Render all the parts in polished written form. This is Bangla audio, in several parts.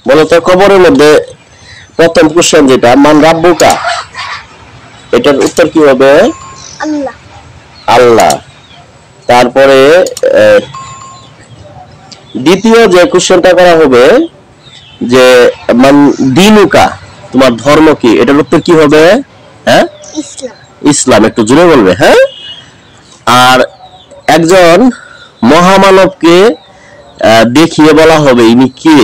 বলো তো কবরের মধ্যে প্রথম কোশ্চেন যেটা মান রাব্বুকা, এটার উত্তর কি হবে? আল্লাহ। আল্লাহ। তারপরে দ্বিতীয় যে কোশ্চেনটা করা হবে যে মান দিনুকা, তোমার ধর্ম কি, এটার উত্তর কি হবে? হ্যাঁ, ইসলাম। ইসলাম। একটু জোরে বলবে। হ্যাঁ। আর একজন মহামানবকে দেখিয়ে বলা হবে ইনি কে,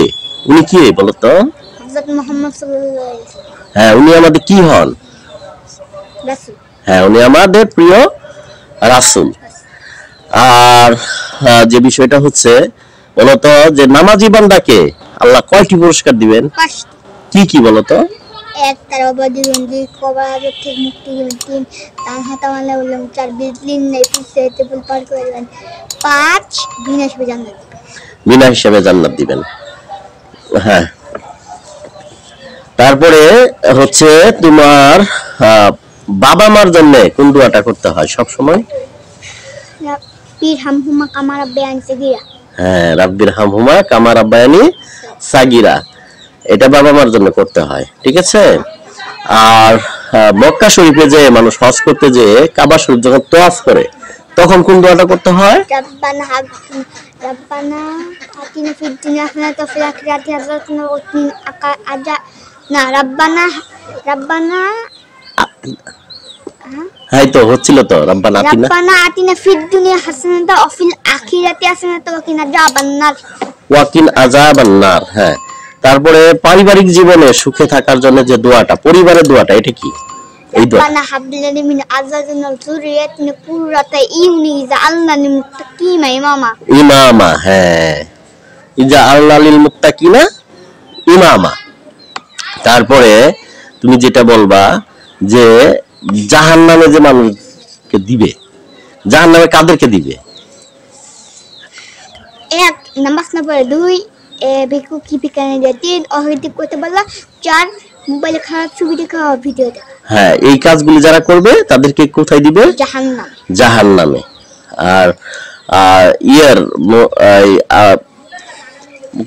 উনি কে বলো তো? হযরত মুহাম্মদ সাল্লাল্লাহু আলাইহি ওয়াসাল্লাম। হ্যাঁ, উনি আমাদের কি হন? রাসূল। হ্যাঁ, উনি আমাদের প্রিয় রাসূল। আর যে বিষয়টা হচ্ছে বলতো যে নামাজি বান্দাকে আল্লাহ কয়টি পুরস্কার দিবেন? 5টি। কি কি বলতো? 1 তার অবাধিবেন, 2 কবর আযাব থেকে মুক্তি দিবেন, 3 তার হাতাওয়ালা বললাম, 4 বিজলিন নাই পিছাইতে বল পার করে দিবেন, 5 বিনা হিসেবে জান্নাত দিবেন। বিনা হিসাবে জান্নাত দিবেন। হ্যাঁ। তারপরে হচ্ছে তোমার বাবা মার জন্য কোন দোয়াটা করতে হয় সব সময়? রাব্বির হামহুমা কামা রাব্বায়ানি সাগীরা। হ্যাঁ, রাব্বির হামহুমা কামা রাব্বায়ানি সাগীরা, এটা বাবা মার জন্য করতে হয়। ঠিক আছে। আর মক্কা শরীফে যে মানুষ হজ করতে যে কাবা শরীফ যখন তওয়াফ করে তখন কোন দোয়াটা করতে হয়? রাব্বানা আতিনা ফিদ দুনিয়া হাসানাতাও ওয়া ফিল আখিরাতি হাসানাতাও ওয়া কিনা রাব্বানা হ্যাঁ, তো হচ্ছিল তো রাব্বানা আতিনা ফিদ দুনিয়া হাসানাতাও ওয়া ফিল আখিরাতি হাসানাতাও ওয়া কিনা আযাবান্নার। আযাবান্নার। হ্যাঁ। তারপরে পারিবারিক জীবনে সুখে থাকার জন্য যে দোয়াটা, পরিবারের দোয়াটা, এটা কি? এই দোয়া রাব্বানা হাব লানা মিন আযওয়াজিনা ওয়া যুররিয়াতিনা কুররাতা আইউনি ওয়াজআলনা লিল মুত্তাকিনা ইমামা। হ্যাঁ, ওয়াজআলনা লিল মুত্তাকিনা ইমামা। তারপরে তুমি যেটা বলবা যে জাহান্নামে যে মানুষকে দিবে, জাহান্নামে কাদেরকে দিবে? 1 নামাজ না পড়ে, 2 ভিক্ষু কি ভিখারি দেয়, 3 অহেতুক কথা বলা, 4 মোবাইলে খারাপ ছবি দেখা ভিডিও দেখা। হ্যাঁ, এই কাজগুলি যারা করবে তাদেরকে কোথায় দিবে? জাহান্নাম। জাহান্নামে। আর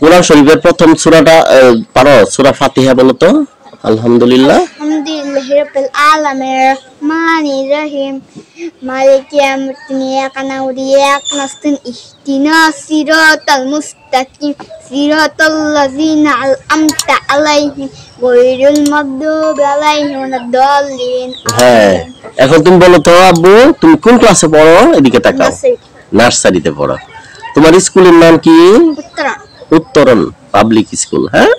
কোরআন শরীফের প্রথম সূরাটা পারো? সূরা ফাতিহা বলো তো। আলহামদুলিল্লাহ রাব্বিল আলামিন রহমানির রহিম মালিকি ইয়াউমিদ্দিন ইয়াকা না'বুদু ওয়া ইয়াকা নাস্তাইন ইহদিনাস সিরাতাল মুস্তাকিম সিরাতাল লাযিনা আন'আমতা আলাইহিম গায়রিল মাগদুবি আলাইহিম ওয়ালাদ-দাল্লিন। হ্যাঁ, এখন তুমি বলো তো আব্বু, তুমি কোন ক্লাসে পড়ো? এদিকে তাকাও। নার্সারিতে পড়ো। তোমার স্কুলের নাম কি? উত্তরণ পাবলিক স্কুল। হ্যাঁ।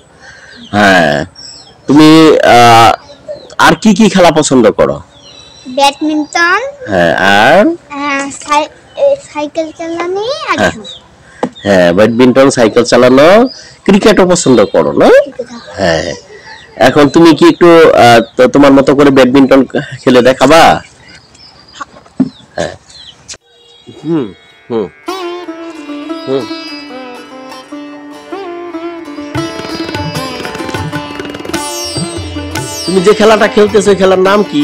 হ্যাঁ, তুমি আর কি কি খেলা পছন্দ করো? ব্যাডমিন্টন। হ্যাঁ, আর সাইকেল চালানো। হ্যাঁ, ব্যাডমিন্টন, সাইকেল চালানো, ক্রিকেটও পছন্দ করো না? হ্যাঁ। এখন তুমি কি একটু তোমার মতো করে ব্যাডমিন্টন খেলে দেখাবা? হ্যাঁ। হুম হুম হুম তুমি যে খেলাটা খেলতেছো খেলার নাম কি?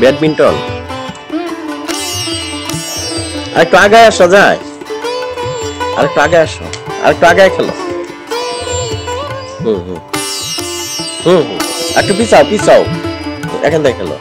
ব্যাডমিন্টন। আরেকটু আগে আসা যায়? আরেকটু আগে আসো, আরেকটু আগে খেলো। হুম হুম হুম হুম একটু পিছাও পিছাও, এখান থেকে খেলো।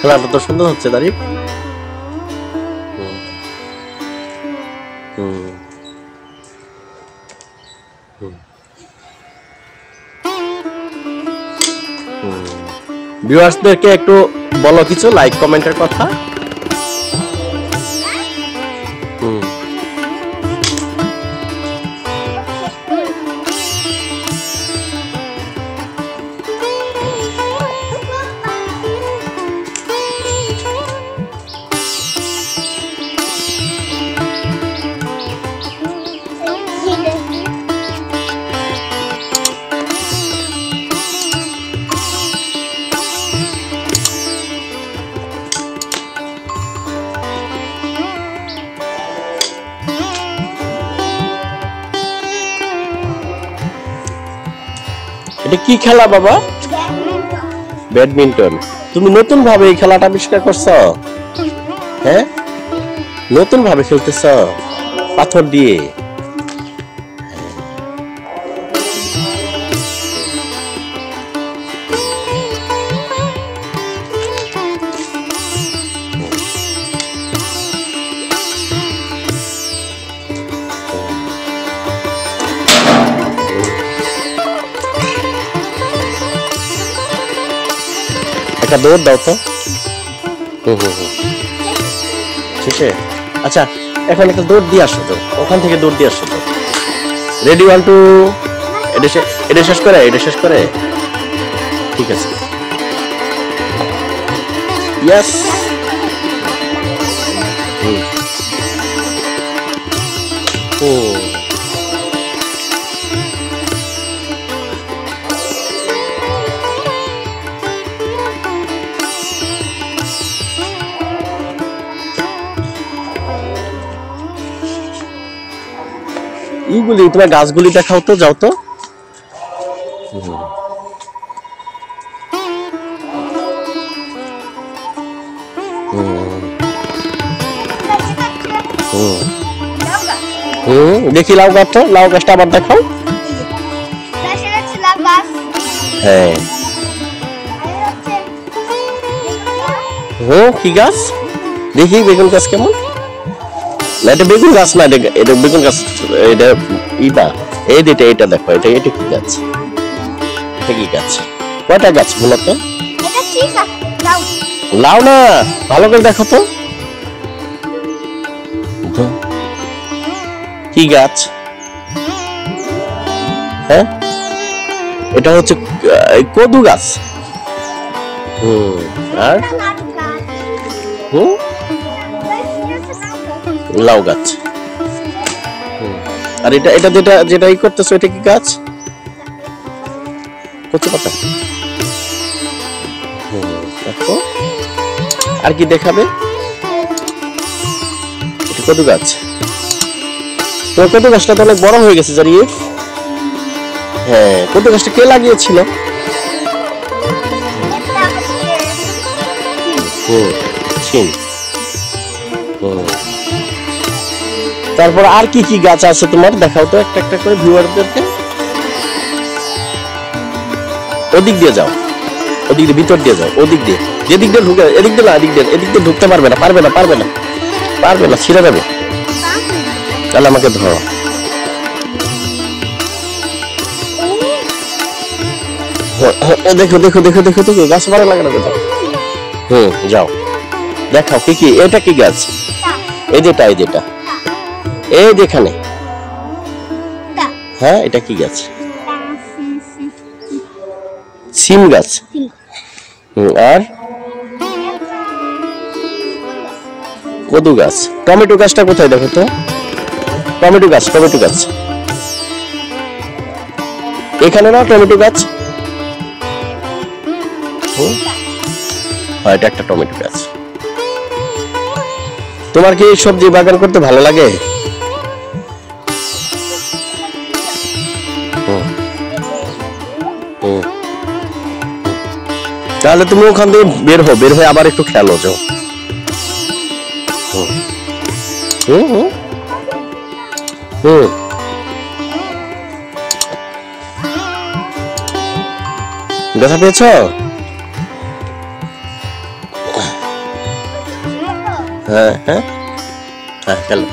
খেলাটা তো সুন্দর হচ্ছে তারিফ। ভিউয়ার্সদেরকে একটু বলো কিছু লাইক কমেন্টের কথা। এটা কি খেলা বাবা? ব্যাডমিন্টন। তুমি নতুন ভাবে এই খেলাটা আবিষ্কার করছো? হ্যাঁ, নতুন ভাবে খেলতেছ পাথর দিয়ে। একটা দৌড় দাও তো। ঠিক আছে, আচ্ছা এখন একটা দৌড় দিয়ে আসো তো, ওখান থেকে দৌড় দিয়ে আসো তো। রেডি 1 2। এটা শেষ করে ঠিক আছে। ইয়েস। ও এইগুলি তোমার গাছগুলি দেখাও তো, যাও তো। দেখি লাউ গাছটা আবার দেখাও। হ্যাঁ কি গাছ দেখি? বেগুন গাছ কেমন? না এটা বেগুন গাছ না, এটা বেগুন গাছ। এটা এটা দেখো, এটা কি গাছ? এটা কি গাছ? কয়টা গাছ বলো তো? লাউ না, ভালো করে দেখো তো। কি গাছ? হ্যাঁ, এটা হচ্ছে কদু গাছ। আর লাউ গাছ। আর এটা যেটা ই করতেছো, এটা কি গাছ? কচু পাতা। আর কি দেখাবে? এটা কদু গাছ। তোমার কদু গাছটা তো অনেক বড় হয়ে গেছে জারিফ। হ্যাঁ, কদু গাছটা কে লাগিয়েছিল? তারপর আর কি কি গাছ আছে তোমার দেখাও তো একটা একটা করে ভিউয়ারদেরকে। ওদিক দিয়ে যাও, ওদিক দিয়ে ভিতর দিয়ে যাও, ওদিক দিয়ে, যেদিক দিয়ে ঢুকে, এদিক দিয়ে না, এদিক দিয়ে ঢুকতে পারবে না, ছিঁড়ে যাবে। তাহলে আমাকে ধরো। দেখো দেখো দেখো দেখো দেখো গাছ ভালো লাগে না। যাও দেখাও কি কি। এটা কি গাছ? এই যেটা এই যেখানে। হ্যাঁ, এটা কি গাছ? সিম গাছ। আর কদু গাছ। টমেটো গাছটা কোথায় দেখো তো? টমেটো গাছ এখানে না? টমেটো গাছ। এটা একটা টমেটো গাছ। তোমার কি সবজি বাগান করতে ভালো লাগে? তাহলে তুমি ওখান থেকে বের হয়ে আবার একটু খেলো যাও। দেখা পেয়েছ? হ্যাঁ হ্যাঁ হ্যাঁ খেলো।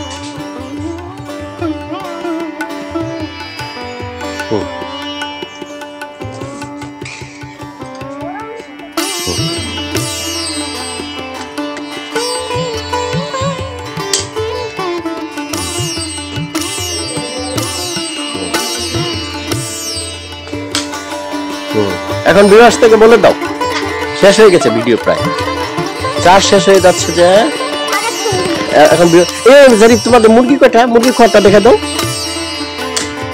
এখন ভিউয়ার্স থেকে বলে দাও, শেষ হয়ে গেছে ভিডিও, প্রায় চার্জ শেষ হয়ে যাচ্ছে যে এখন জারিফ তোমাদের মুরগি কয়টা? মুরগির খড়টা দেখা দাও,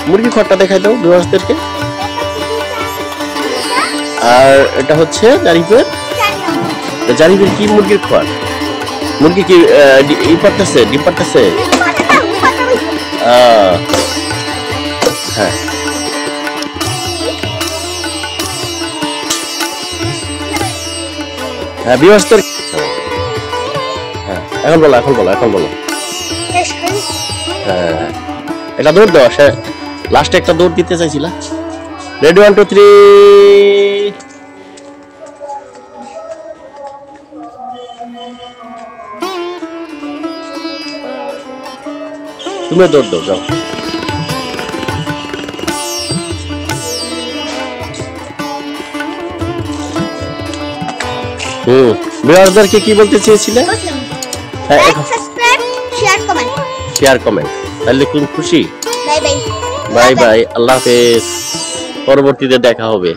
মুরগির খড়টা দেখাই দাও ভিউয়ার্সদেরকে। আর এটা হচ্ছে জারিফের, জারিফের কি মুরগির খড়? মুরগি কি ই পারতেছে, ডিম পারতেছে? হ্যাঁ হ্যাঁ ভিউয়ার্সদের, হ্যাঁ এখন বলো, এখন বলো, এখন বলো। হ্যাঁ এটা দৌড় দাও, সে লাস্টে একটা দৌড় দিতে চাইছিলা। রেডি 1 2 3। তুমি দৌড় দাও, যাও। ভিউয়ারদেরকে কি বলতে চেয়েছিলে? Like, subscribe, share, comment. Share comment, তাহলে তুমি খুশি? Bye bye. বাই বাই, আল্লাহ হাফেজ, পরবর্তীতে দেখা হবে।